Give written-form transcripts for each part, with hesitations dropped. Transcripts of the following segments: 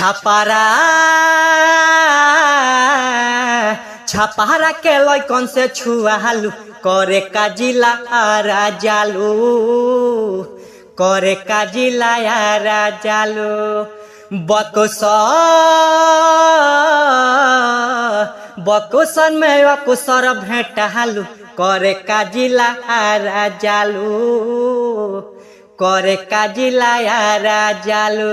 छापारा छापारा के लइकन से छुआलू करे काजिला राजालू करे काजिला राजालू बकुसन में अकुसर भेटालू करे काजिला राजालू करे काजिला राजालू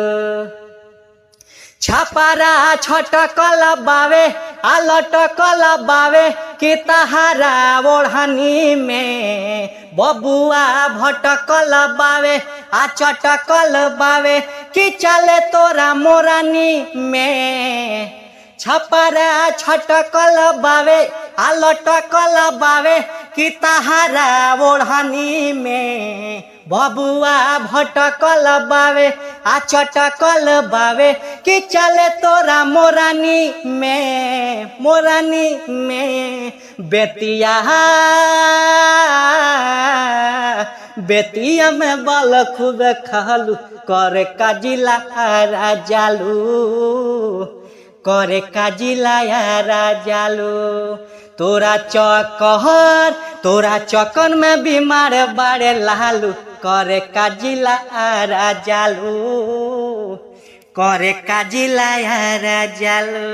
छापारा छटकल बावे आलटकल बावे कि तहारा ओढ़नी में बबुआ भटकल बावे आ चटकल बावे कि चले तोरा मोरानी में छापारा छटकल बावे आलटकल बावे कि तहारा ओढ़नी में बबुआ भटकल बावे आ चटकल बावे कि चले तोरा मोरानी में बेतिया में बल खूब खालू करे काजिला राजालू करे काजिला राजालू तोरा चक्कर में बीमार बाड़े लालू करे काजिला राजालू करे काजिला राजालू।